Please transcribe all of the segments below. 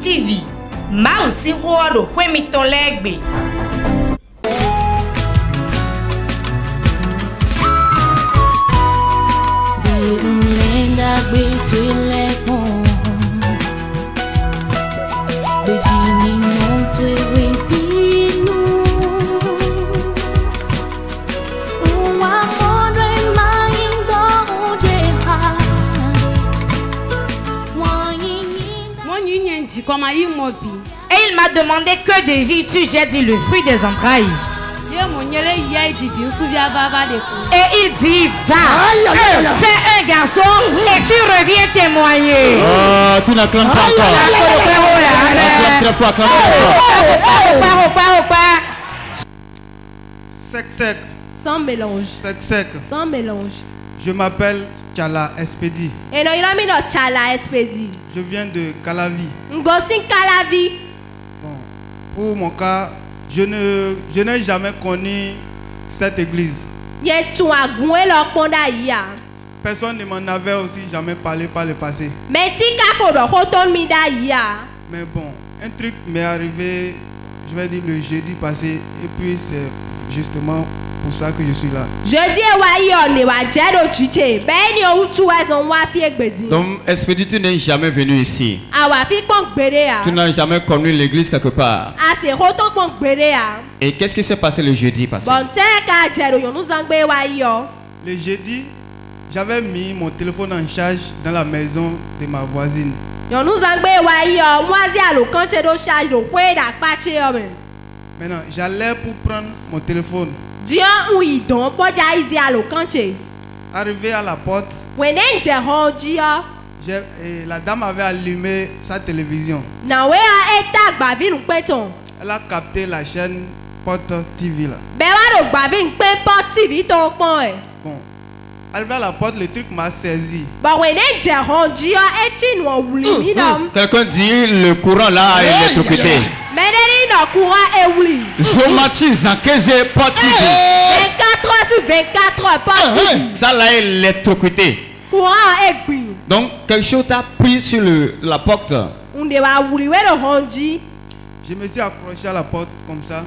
TV. Ma aussi rodo kwemiton legbe. Et il m'a demandé que désires-tu? J'ai dit le fruit des entrailles. Et il dit va, fais un garçon et tu reviens témoigner. Oh, tu n'acclames pas encore. Acclame très fort, acclame très fort. Sec, sec. Sans mélange. Sec, sec. Sans mélange. Je m'appelle Tchala Espedi. Et non, il a mis le Tchala Espedi. Je viens de Calavi. Ngosin Calavi. Bon, pour mon cas, je n'ai jamais connu cette église. Personne ne m'en avait aussi jamais parlé par le passé. Mais bon, un truc m'est arrivé, je vais dire le jeudi passé, et puis c'est justement pour ça que je suis là. Donc, Espedi, tu n'es jamais venu ici. Tu n'as jamais connu l'église quelque part. Et qu'est-ce qui s'est passé le jeudi passé? Le jeudi, j'avais mis mon téléphone en charge dans la maison de ma voisine. Maintenant, j'allais pour prendre mon téléphone. Arrivé à la porte, la dame avait allumé sa télévision. Elle a capté la chaîne Porte TV là. Bon, arrivé à la porte, le truc m'a saisi. Quelqu'un dit le courant là a électrocuté. Zomati Zankeze Porte TV. 24 heures. Ça l'a électrocuté. Donc quelque chose t'a pris sur la porte. Je me suis accroché à la porte comme ça.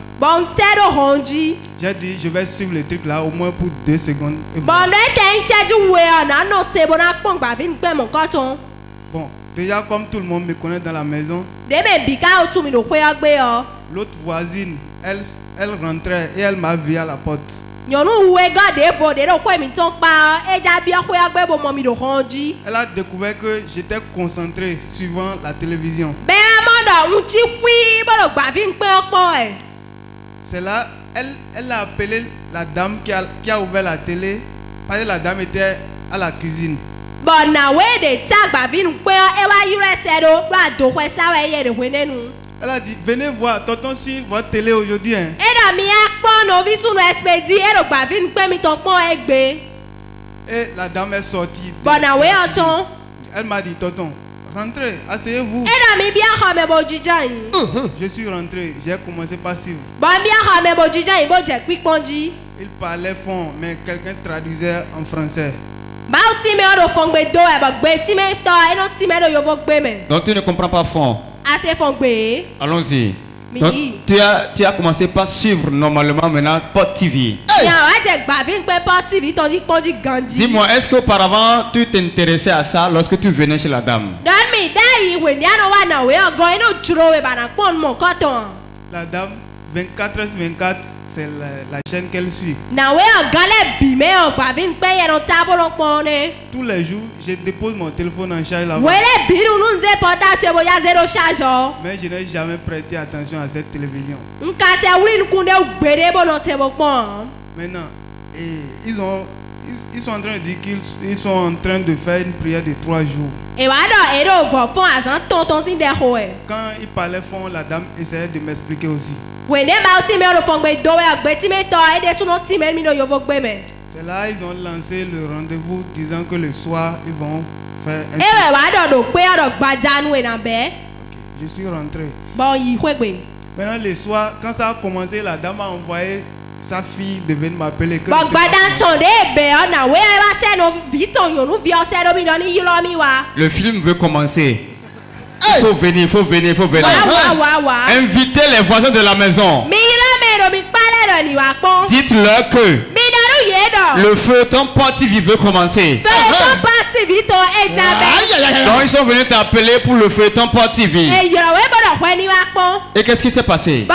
J'ai dit je vais suivre le truc là au moins pour 2 secondes. Bon, déjà comme tout le monde me connaît dans la maison, l'autre voisine, elle rentrait et elle m'a vu à la porte. Elle a découvert que j'étais concentré suivant la télévision. C'est là, elle a appelé la dame qui a ouvert la télé, parce que la dame était à la cuisine. Elle a dit, venez voir, tonton sur votre télé aujourd'hui. Hein. Et la dame est sortie. Elle m'a dit, tonton, rentrez, asseyez-vous. Je suis rentré, j'ai commencé par suivre. Il parlait fond, mais quelqu'un traduisait en français. Donc tu ne comprends pas fond. Allons-y. Donc, tu as commencé par suivre normalement maintenant Porte TV. Dis-moi, est-ce qu'auparavant tu t'intéressais à ça lorsque tu venais chez la dame? La dame, 24h/24, c'est la chaîne qu'elle suit. Tous les jours, je dépose mon téléphone en charge là-bas. Mais je n'ai jamais prêté attention à cette télévision. Maintenant, ils sont en train de dire qu'ils sont en train de faire une prière de 3 jours. Quand ils parlaient fond, la dame essayait de m'expliquer aussi. C'est là ils ont lancé le rendez-vous disant que le soir ils vont faire un okay, je suis rentré. Maintenant le soir, quand ça a commencé, la dame a envoyé sa fille de venir m'appeler. Le film veut commencer. Il faut venir, il faut venir, il faut venir. Invitez les voisins de la maison. Dites-leur que le feuilleton Port TV veut commencer. Donc ils sont venus t'appeler pour le feuilleton Port TV. Et qu'est-ce qui s'est passé?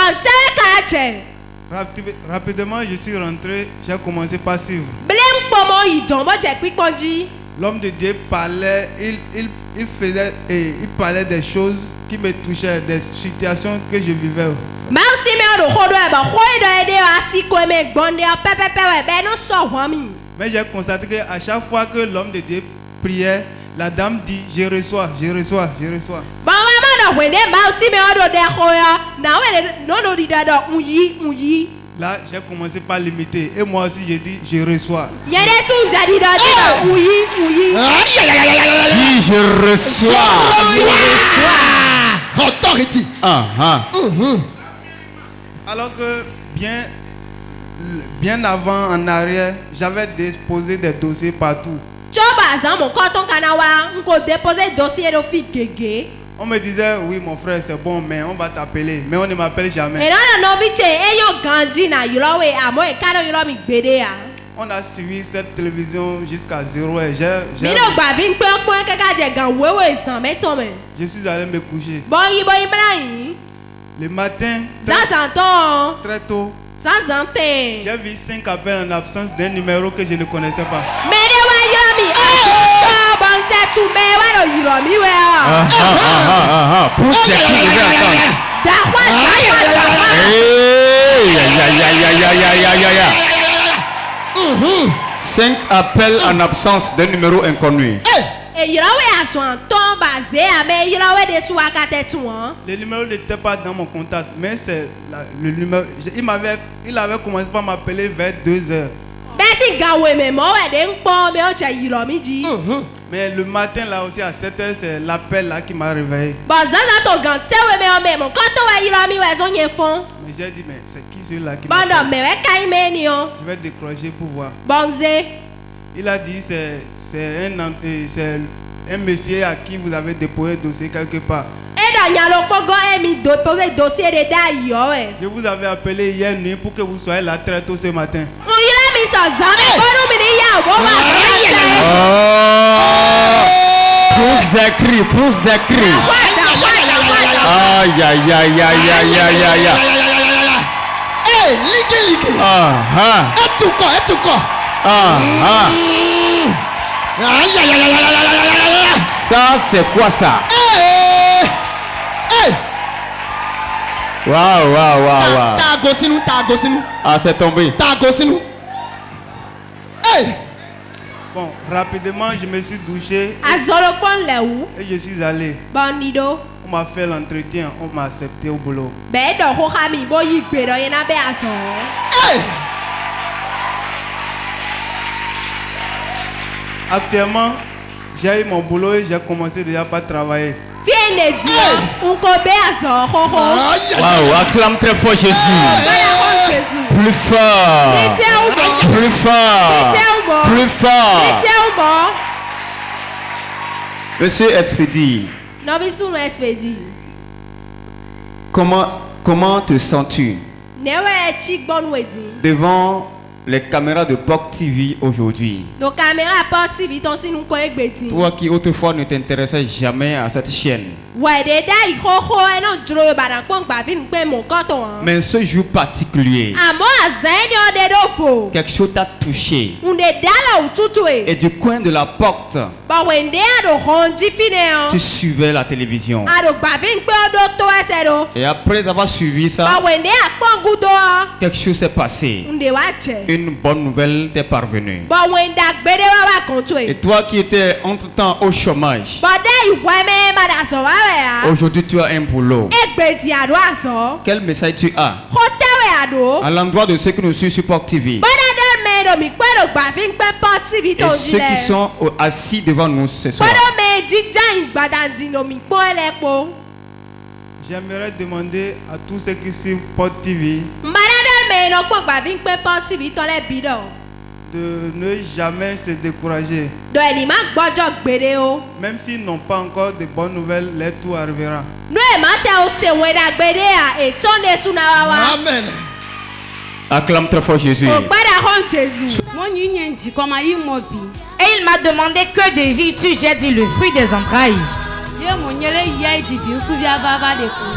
Rapidement, je suis rentré, j'ai commencé par suivre. L'homme de Dieu parlait, il parlait des choses qui me touchaient, des situations que je vivais. Mais j'ai constaté qu'à chaque fois que l'homme de Dieu priait, la dame dit je reçois, je reçois, je reçois. Là, j'ai commencé par l'imiter. Et moi aussi, j'ai dit je reçois. Dis je reçois. Authority. Alors que bien avant, en arrière, j'avais déposé des dossiers partout. On me disait, oui mon frère c'est bon, mais on va t'appeler. Mais on ne m'appelle jamais. On a suivi cette télévision jusqu'à 0h. Je suis allé me coucher. Le matin, très tôt, j'ai vu 5 appels en absence d'un numéro que je ne connaissais pas. Pousse les coups, je vais 5 appels en absence d'un numéro inconnu. Le numéro n'était pas dans mon contact, mais c'est le numéro. Il avait commencé par m'appeler vers 2h. Mais le matin là aussi à 7h, c'est l'appel là qui m'a réveillé. Mais j'ai dit, mais c'est qui celui-là qui m'appelle? Je vais décrocher pour voir. Il a dit, c'est un monsieur à qui vous avez déposé un dossier quelque part. Je vous avais appelé hier nuit pour que vous soyez là très tôt ce matin. Pousse des cris, pousse des cris. Aïe, aïe, aïe, aïe, aïe, aïe, aïe, aïe. Ligi. Ça, c'est quoi ça? Waouh. Ah, c'est tombé. Bon, rapidement, je me suis douché et je suis allé. On m'a fait l'entretien, on m'a accepté au boulot. Actuellement, j'ai eu mon boulot et j'ai commencé déjà par travailler. Waouh, acclame très fort Jésus. Plus fort. Plus fort. Plus fort. Monsieur Espédi. Comment te sens-tu devant les caméras de Port TV aujourd'hui? Toi qui autrefois ne t'intéressais jamais à cette chaîne. Mais ce jour particulier, quelque chose t'a touché. Et du coin de la porte, tu suivais la télévision. Et après avoir suivi ça, quelque chose s'est passé. Une bonne nouvelle t'est parvenue. Et toi qui étais entre-temps au chômage, aujourd'hui tu as un boulot. Quel message tu as à l'endroit de ceux qui nous suivent sur Port TV et ceux qui sont assis devant nous ce soir? J'aimerais demander à tous ceux qui suivent Port TV de ne jamais se décourager. Même s'ils n'ont pas encore de bonnes nouvelles, leur tour arrivera. Amen. Acclame très fort Jésus. Et il m'a demandé que désires-tu? J'ai dit le fruit des entrailles.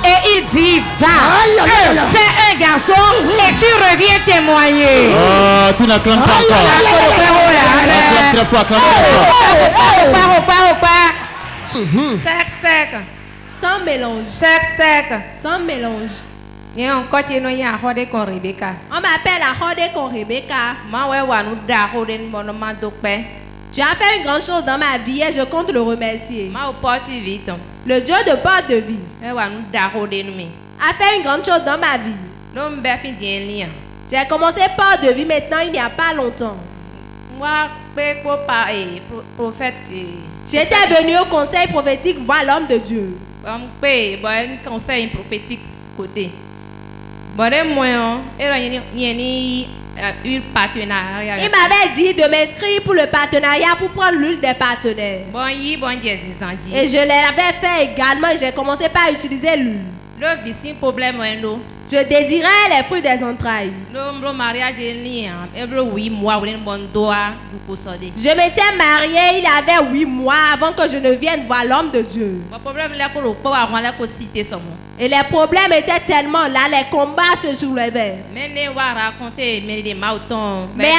Et il dit, va, fais un garçon et tu reviens témoigner. Oh, tu n'acclames pas encore. Acclame très fort, acclame très fort. Sec. Sans mélange. Sec. Sans mélange. On m'appelle Ahode con Rebecca. Tu as fait une grande chose dans ma vie et je compte le remercier. Le Dieu de porte de vie a fait une grande chose dans ma vie. J'ai commencé porte de vie maintenant il n'y a pas longtemps. J'étais venu au conseil prophétique voir l'homme de Dieu. Il m'avait dit de m'inscrire pour le partenariat pour prendre l'huile des partenaires. Et je l'avais fait également et j'ai commencé par utiliser l'huile. Je désirais les fruits des entrailles. Je m'étais mariée, il avait 8 mois avant que je ne vienne voir l'homme de Dieu. Et les problèmes étaient tellement là, les combats se soulevaient. Mais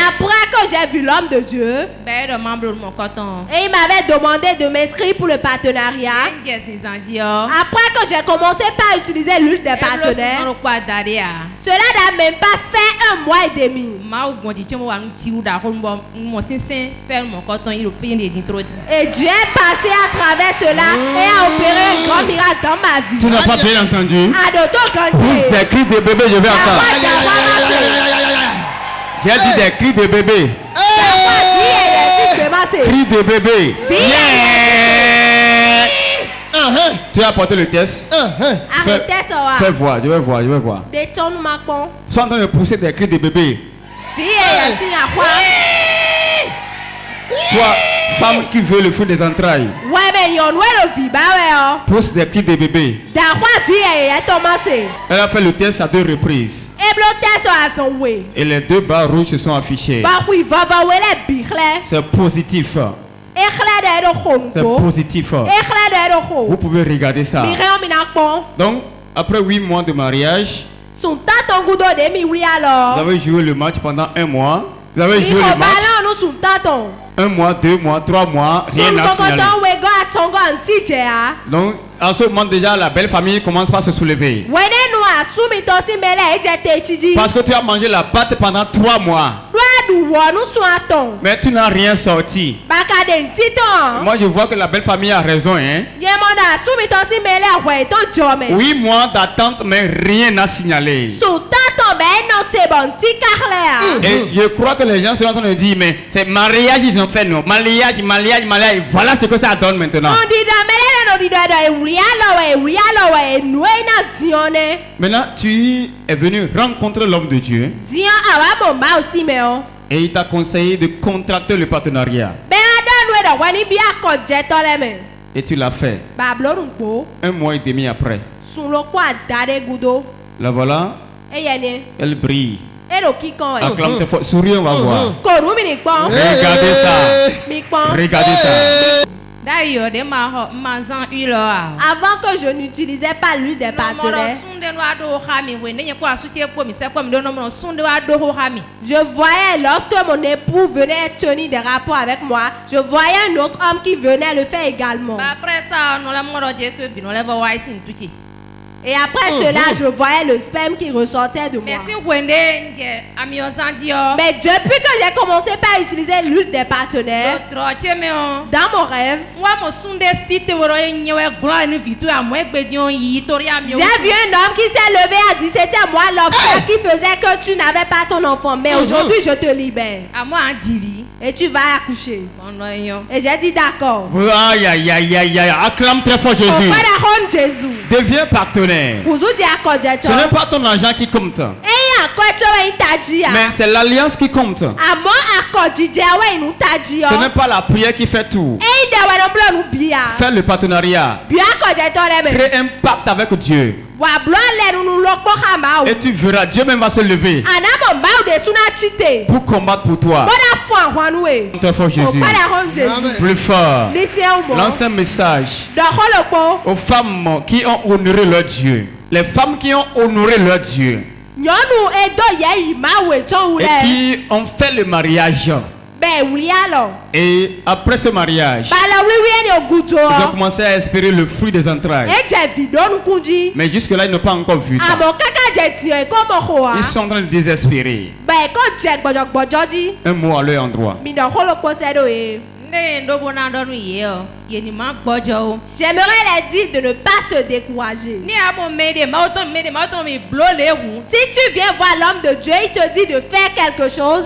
après que j'ai vu l'homme de Dieu, et il m'avait demandé de m'inscrire pour le partenariat. Après que j'ai commencé par utiliser l'huile des partenaires, cela n'a même pas fait 1 mois et demi. Et Dieu est passé à travers cela et a opéré un grand miracle dans ma vie. Tu n'as pas bien entendu? Pousse des cris de bébé, je vais encore. J'ai dit des cris de bébé. Cris de bébé. Tu as apporté le test. Fais voir, je vais voir. Sois en train de pousser des cris de bébé. Toi, femme qui veut le fruit des entrailles, pousse des cris de bébé. Elle a fait le test à 2 reprises. Et les 2 barres rouges se sont affichées. C'est positif. C'est positif. Vous pouvez regarder ça. Donc, après 8 mois de mariage, vous avez joué le match pendant 1 mois. Vous avez joué le match 1 mois, 2 mois, 3 mois, rien n'a signalé. Donc, en ce moment déjà, la belle famille commence par se soulever. Parce que tu as mangé la pâte pendant 3 mois. Mais tu n'as rien sorti. Moi, je vois que la belle famille a raison. 8 mois d'attente, mais rien n'a signalé. Et je crois que les gens sont en train de dire, mais c'est mariage, ils ont fait non. Mariage. Voilà ce que ça donne maintenant. Maintenant, tu es venu rencontrer l'homme de Dieu. Et il t'a conseillé de contracter le partenariat. Et tu l'as fait. 1 mois et demi après. La voilà. Elle brille. Acclame tes forces. Souris, on va voir. Regardez ça. Regardez ça. Avant que je n'utilisais pas l'huile des partenaires, je voyais lorsque mon époux venait tenir des rapports avec moi, je voyais un autre homme qui venait le faire également. Et après cela, je voyais le sperme qui ressortait de moi. Mais depuis que j'ai commencé par utiliser l'huile des partenaires, dans mon rêve, j'ai vu un homme qui s'est levé à 17 mois l'enfant qui faisait que tu n'avais pas ton enfant. Mais aujourd'hui, je te libère. Et tu vas accoucher. Et j'ai dit d'accord. Aïe, aïe, aïe, aïe, aïe. Acclame très fort Jésus. Deviens partenaire. Ce n'est pas ton argent qui compte. Mais c'est l'alliance qui compte. Ce n'est pas la prière qui fait tout. Fais le partenariat. Crée un pacte avec Dieu. Et tu verras, Dieu même va se lever pour combattre pour toi. Très fort Jésus. Plus fort. Lance un message aux femmes qui ont honoré leur Dieu. Les femmes qui ont honoré leur Dieu. Et qui ont fait le mariage. Et après ce mariage, ils ont commencé à espérer le fruit des entrailles. Mais jusque-là, ils n'ont pas encore vu ça. Ils sont en train de désespérer. Un mot à leur endroit. J'aimerais leur dire de ne pas se décourager. Si tu viens voir l'homme de Dieu, il te dit de faire quelque chose.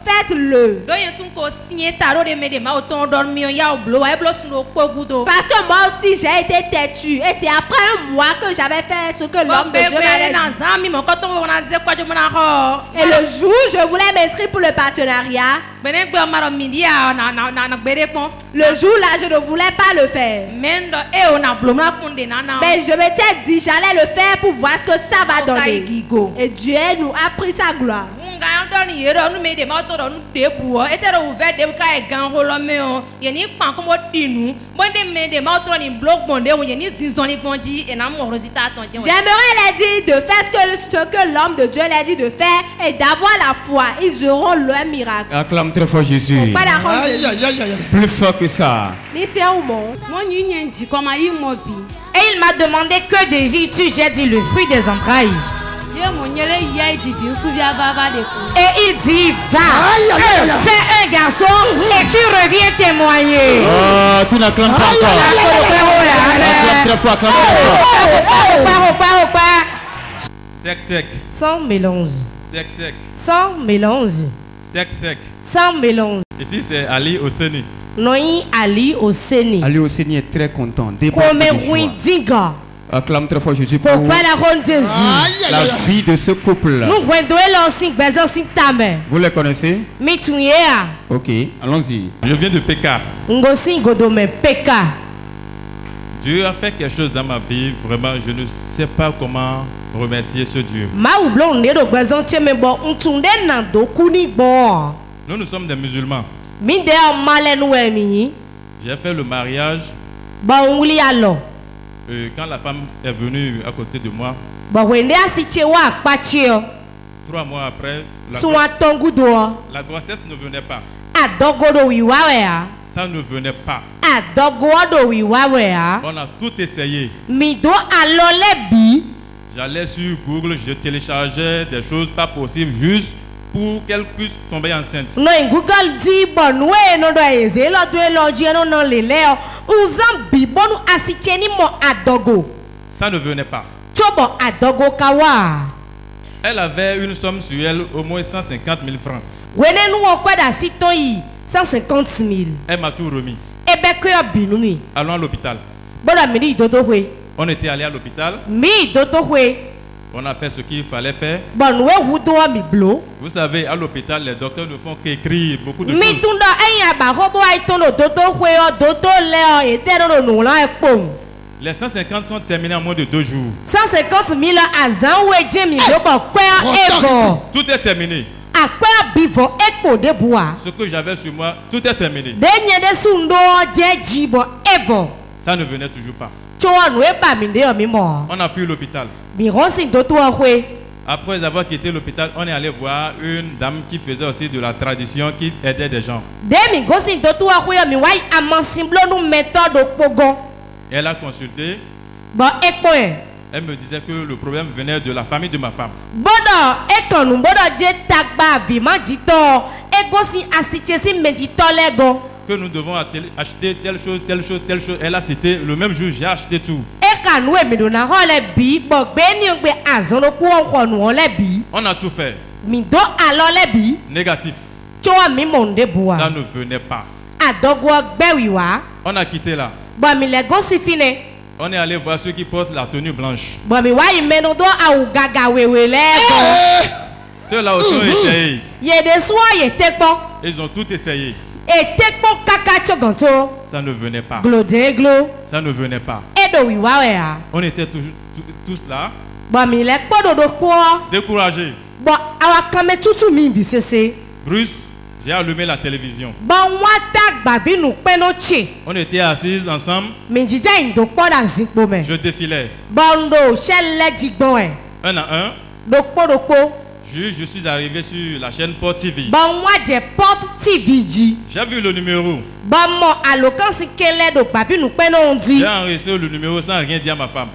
Faites-le. Parce que moi aussi j'ai été têtu. Et c'est après un mois que j'avais fait ce que l'homme de Dieu m'avait dit. Et le jour où je voulais m'inscrire pour le partenariat, le jour là je ne voulais pas le faire. Mais je m'étais dit j'allais le faire pour voir ce que ça va donner. Et Dieu nous a pris sa gloire. J'aimerais les dire de faire ce que l'homme de Dieu leur dit de faire et d'avoir la foi. Ils auront leur miracle. Acclame très fort Jésus. Plus fort que ça. Et il m'a demandé que désires-tu? J'ai dit le fruit des entrailles. Et il dit va, fais un garçon et tu reviens témoigner. Oh, tu n'acclames pas encore. Acclame très fort, acclame très fort. Sec, sec. Sans mélange. Sec, sec. Sans mélange. Sec, sec. Sans mélange. Ici c'est Ali Oseni. Noi Ali Oseni. Ali Oseni est très content. Acclame très fort Jésus pour la vie de ce couple. Vous les connaissez? Ok, allons-y. Je viens de PK. Dieu a fait quelque chose dans ma vie. Vraiment, je ne sais pas comment remercier ce Dieu. Nous sommes des musulmans. J'ai fait le mariage. Quand la femme est venue à côté de moi, 3 mois après, la grossesse ne venait pas. Ça ne venait pas. On a tout essayé. J'allais sur Google, je téléchargeais des choses pas possibles juste pour qu'elle puisse tomber enceinte. Ça ne venait pas. Elle avait une somme sur elle, au moins 150 000 francs. 150 000. Elle m'a tout remis. Allons à l'hôpital. On était allé à l'hôpital. On a fait ce qu'il fallait faire. Vous savez, à l'hôpital, les docteurs ne font qu'écrire beaucoup de choses. Les 150 sont terminés en moins de 2 jours. 150 000 Tout est terminé. Ce que j'avais sur moi, tout est terminé. Ça ne venait toujours pas. On a fui l'hôpital. Après avoir quitté l'hôpital, on est allé voir une dame qui faisait aussi de la tradition, qui aidait des gens. Elle a consulté. Elle me disait que le problème venait de la famille de ma femme. Que nous devons acheter telle chose, telle chose, telle chose. Elle a cité, le même jour, j'ai acheté tout. On a tout fait. Négatif. Ça ne venait pas. On a quitté là. On est allé voir ceux qui portent la tenue blanche. Ceux-là aussi ont essayé. Ils ont tout essayé. Ça ne venait pas. Ça ne venait pas. On était tous là. Découragés. Bruce, j'ai allumé la télévision. On était assis ensemble. Je défilais. Un à un. Je suis arrivé sur la chaîne Port TV. J'ai vu le numéro. J'ai enregistré le numéro sans rien dire à ma femme.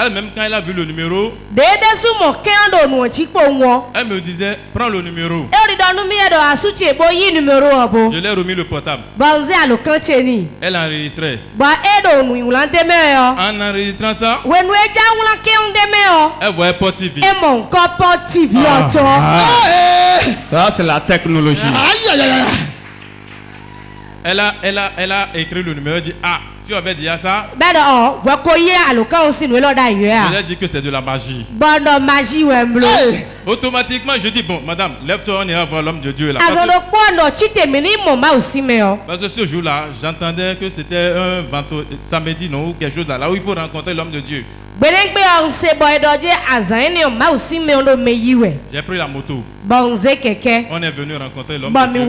Elle-même, quand elle a vu le numéro, elle me disait, prends le numéro. Je l'ai remis le portable. Elle enregistrait. En enregistrant ça, elle voyait Port TV. Ça, c'est la technologie. Elle a écrit le numéro et dit, ah, tu avais dit à ça. Je lui ai dit que c'est de la magie. Automatiquement, je dis, bon, madame, lève-toi, on ira voir l'homme de Dieu là. Parce que ce jour-là, j'entendais que c'était un samedi, non, ou quelque chose là où il faut rencontrer l'homme de Dieu. J'ai pris la moto. On est venu rencontrer l'homme de Dieu.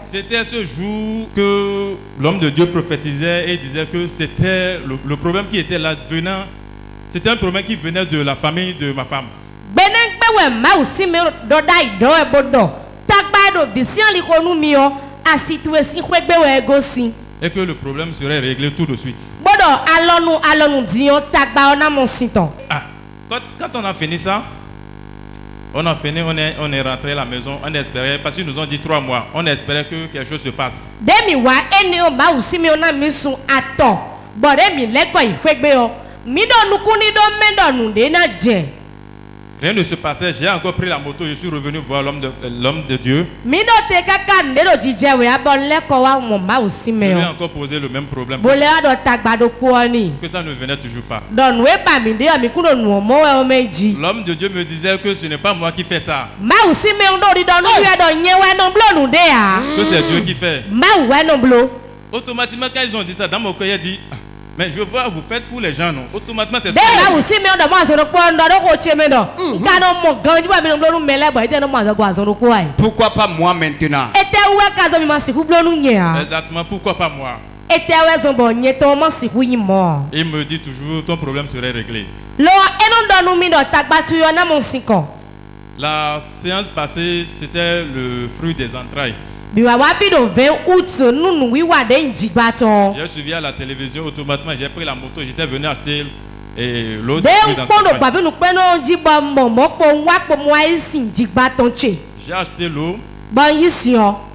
C'était ce jour que l'homme de Dieu prophétisait et disait que c'était le problème qui était là venant. C'était un problème qui venait de la famille de ma femme. Et que le problème serait réglé tout de suite. Ah, quand on a fini ça, on est rentré à la maison, on espérait, parce qu'ils nous ont dit 3 mois, on espérait que quelque chose se fasse. Rien ne se passait, j'ai encore pris la moto, je suis revenu voir l'homme de Dieu. Je lui ai encore posé le même problème. Que ça ne venait toujours pas. L'homme de Dieu me disait que ce n'est pas moi qui fais ça. Que c'est Dieu qui fait. Automatiquement, quand ils ont dit ça, dans mon cœur, il a dit, mais je vois, vous faites pour les gens, non? Automatiquement, c'est ça. Pourquoi pas moi maintenant? Exactement, pourquoi pas moi? Il me dit toujours, ton problème serait réglé. La séance passée, c'était le fruit des entrailles. J'ai suivi à la télévision, automatiquement j'ai pris la moto, j'étais venu acheter l'eau de fruits d'entrailles. J'ai acheté l'eau,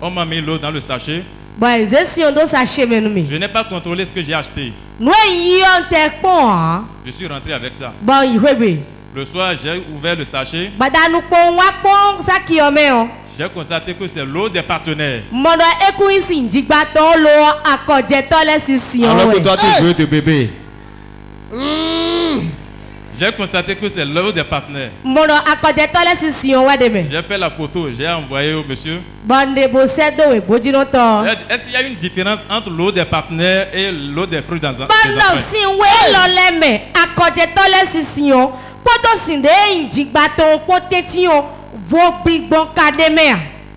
on m'a mis l'eau dans le sachet. Je n'ai pas contrôlé ce que j'ai acheté. Je suis rentré avec ça. Le soir, j'ai ouvert le sachet. J'ai constaté que c'est l'eau des partenaires. Alors que toi tu veux de bébé. J'ai constaté que c'est l'eau des partenaires. J'ai fait la photo, j'ai envoyé au monsieur. Est-ce qu'il y a une différence entre l'eau des partenaires et l'eau des fruits dans un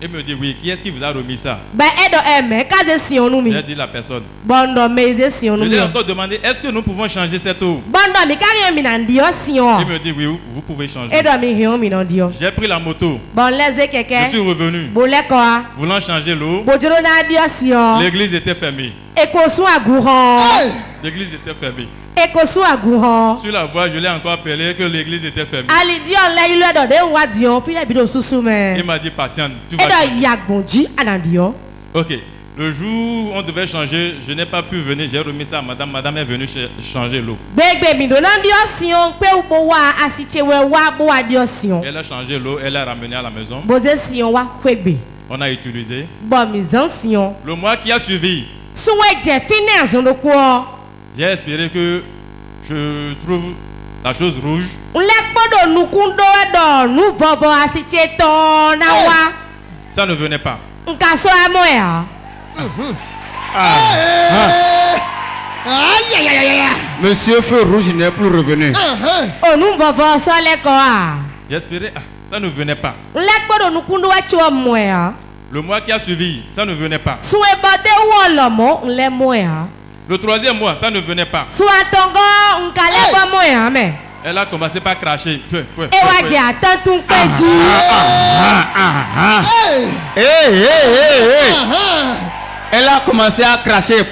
il me dit oui, qui est-ce qui vous a remis ça? J'ai dit la personne. Je lui ai encore demandé, est-ce que nous pouvons changer cette eau? Il me dit oui, vous pouvez changer. J'ai pris la moto. Je suis revenu. Voulant changer l'eau, l'église était fermée. L'église était fermée. Sur la voie, je l'ai encore appelé que l'église était fermée. Il m'a dit patiente, tu vas changer. Ok. Le jour où on devait changer, je n'ai pas pu venir. J'ai remis ça à madame. Madame est venue changer l'eau. Elle a changé l'eau, elle a ramené à la maison. On a utilisé. Le mois qui a suivi, j'ai espéré que je trouve La chose rouge. Ça ne venait pas. Monsieur Feu Rouge n'est plus revenu. J'espérais, ça ne venait pas. Le mois qui a suivi, ça ne venait pas. Le troisième mois, ça ne venait pas. Elle a commencé par cracher. Elle a commencé à cracher.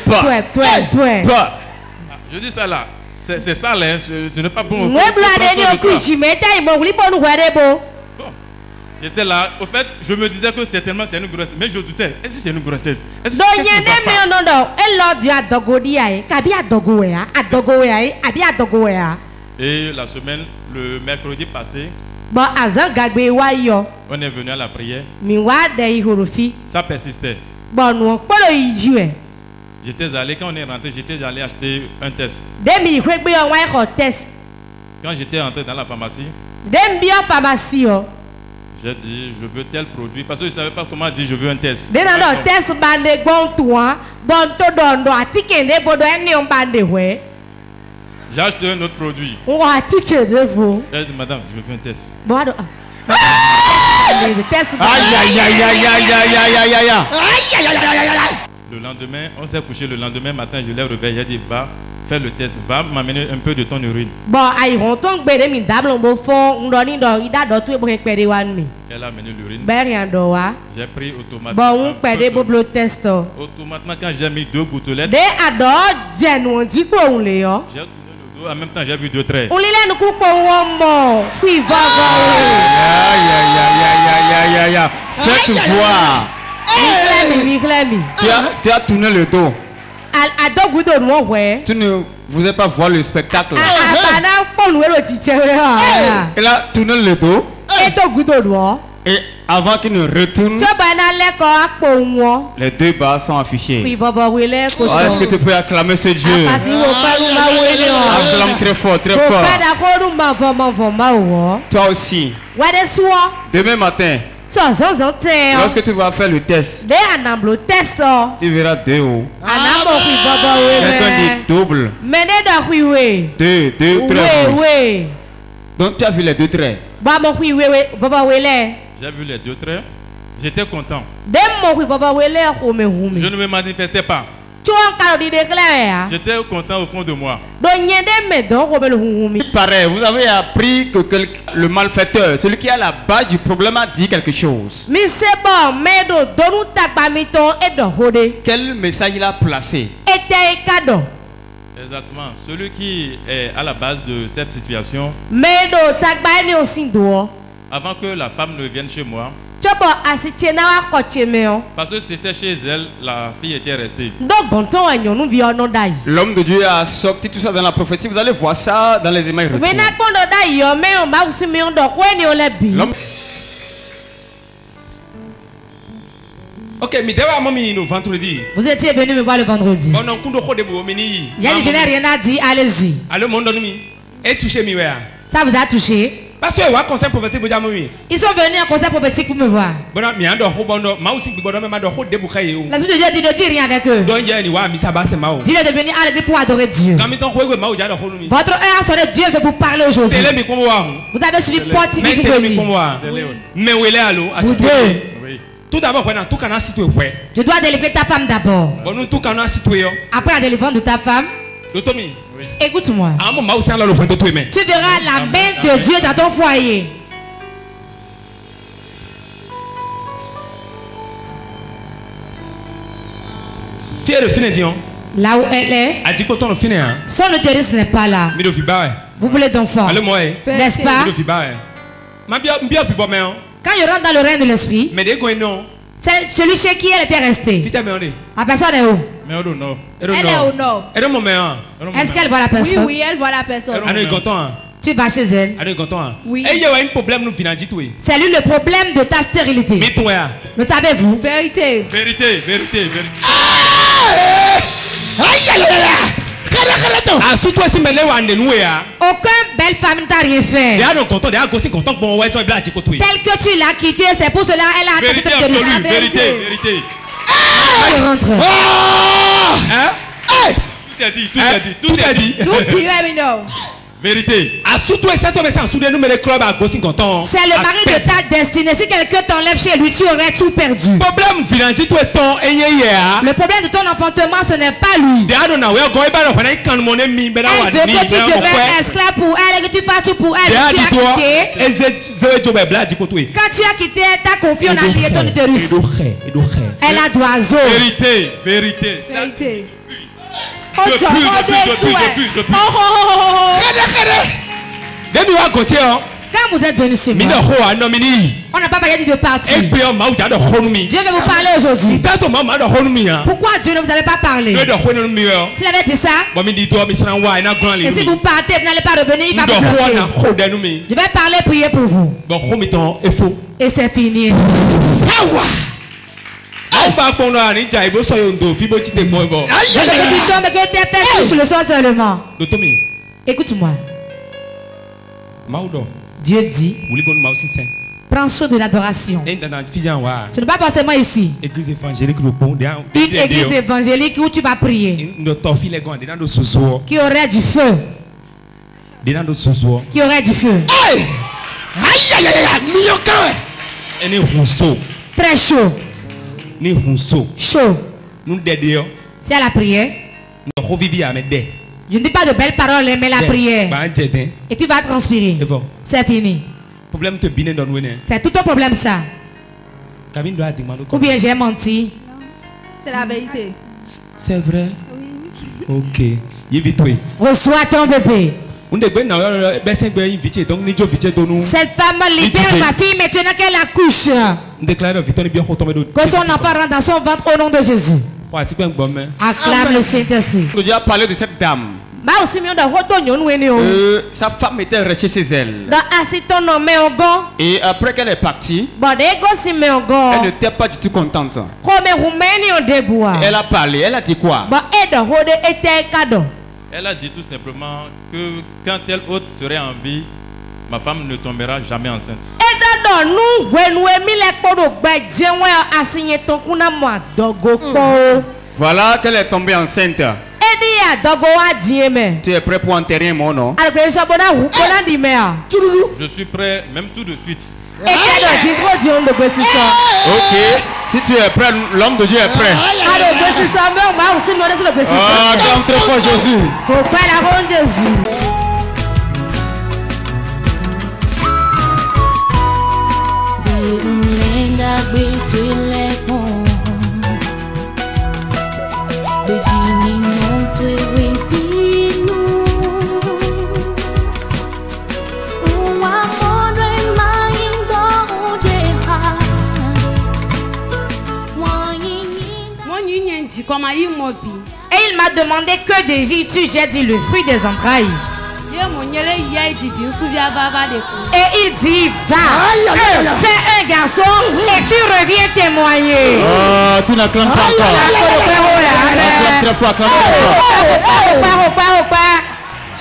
Je dis ça là. C'est ça là. Ce n'est pas bon. J'étais là. Au fait, je me disais que certainement c'est une grossesse. Mais je doutais. Est-ce que c'est une grossesse? Est-ce que Et la semaine, le mercredi passé, on est venu à la prière. Ça persistait. J'étais allé, quand on est rentré, j'étais allé acheter un test. Quand j'étais entré dans la pharmacie, j'ai dit, je veux tel produit. Parce que je ne savais pas comment dire, je veux un test. J'ai acheté un autre produit. J'ai dit, madame, je veux un test. Le lendemain, on s'est couché. Le lendemain matin, je l'ai réveillé. J'ai dit, va faire le test. Va m'amener un peu de ton urine. Elle a amené l'urine. J'ai pris automatiquement. Automatiquement, quand j'ai mis 2 gouttelettes, j'ai tourné le dos. En même temps, j'ai vu 2 traits. Faites voir. Tu as tourné le dos. Tu ne voulais pas voir le spectacle. Elle a tourné le dos. Et avant qu'il ne retourne, les 2 bas sont affichés. Est-ce que tu peux acclamer ce Dieu? Acclame très fort, très fort. Toi aussi. Demain matin, lorsque tu vas faire le test, tu verras 2 hauts. Quelqu'un dit double. 2 traits. Donc tu as vu les 2 traits. J'ai vu les 2 traits. J'étais content. Je ne me manifestais pas. J'étais content au fond de moi. Pareil, vous avez appris que le malfaiteur, celui qui est à la base du problème, a dit quelque chose. Quel message il a placé? Exactement. Celui qui est à la base de cette situation, avant que la femme ne vienne chez moi, parce que c'était chez elle, la fille était restée. L'homme de Dieu a sorti tout ça dans la prophétie. Vous allez voir ça dans les images. Ok, vendredi. Vous étiez venu me voir le vendredi. Je n'ai rien à dire, allez-y. Ça vous a touché? Ils sont venus à concert prophétique pour me voir. La suite de Dieu dit ne dis rien avec eux. Dis-le de venir à l'église pour adorer Dieu. Votre heure sonne, Dieu veut vous parler aujourd'hui. Vous avez suivi Porte TV pour venir. Tout d'abord, je dois délivrer ta femme d'abord. Après la délivrance de ta femme, écoute-moi. Tu verras la main de Dieu dans ton foyer. Là où elle est, son utérus n'est pas là. Vous voulez d'enfant, n'est-ce pas? Quand je rentre dans le règne de l'esprit, c'est celui chez qui elle était restée. La personne est où? Elle est au nord. Est-ce qu'elle voit la personne? Oui, elle voit la personne. Tu vas chez elle. Oui. C'est lui le problème de ta stérilité. Le savez-vous? Vérité. Vérité. Aucun belle femme ne t'a rien fait. Tel que tu l'as quitté, c'est pour cela elle a vérité absolue, vérité. Hein? Tout est dit. Vérité. C'est le mari de ta destinée. Si quelqu'un t'enlève chez lui, tu aurais tout perdu. Le problème de ton enfantement, ce n'est pas lui. Elle veut que tu deviennes esclave pour elle et que tu fasses tout pour elle. Quand tu as quitté, tu as confié en allié ton utérus. Elle a d'oiseau. Vérité. Depuis. Quand vous êtes venu chez moi, on n'a pas parlé de partir. Dieu veut vous parler aujourd'hui. Pourquoi Dieu ne vous avait pas parlé? S'il avait dit ça, et si vous partez, vous n'allez pas revenir, il va vous bloquer. Je vais parler, prier pour vous. Et c'est fini. Écoute-moi. Dieu dit, prends soin de l'adoration. Ce n'est pas forcément ici. Une église évangélique où tu vas prier. Qui aurait du feu. Qui aurait du feu. Très chaud. Chaud. C'est à la prière. Je ne dis pas de belles paroles, mais la prière. Et tu vas transpirer. C'est fini. C'est tout un problème ça. Ou bien j'ai menti. C'est la vérité. C'est vrai. Oui. Ok. Reçois ton bébé. Cette femme libère ma fille maintenant qu'elle accouche. Que son enfant rentre dans son ventre au nom de Jésus. Acclame le Saint-Esprit. Dieu a parlé de cette dame. Sa femme était restée chez elle. Et après qu'elle est partie, elle n'était pas du tout contente. Elle a parlé, elle a dit quoi? Elle a dit tout simplement que quand telle autre serait en vie, ma femme ne tombera jamais enceinte. Voilà qu'elle est tombée enceinte. Tu es prêt pour enterrer mon nom? Je suis prêt, même tout de suite. Ok, si tu es prêt, l'homme de Dieu est prêt. Acclame très fort Jésus. Et il m'a demandé que désires-tu? J'ai dit le fruit des entrailles. Et il dit va, fais un garçon et tu reviens témoigner. Oh, tu n'acclames pas encore. Acclame très fort, acclame très fort.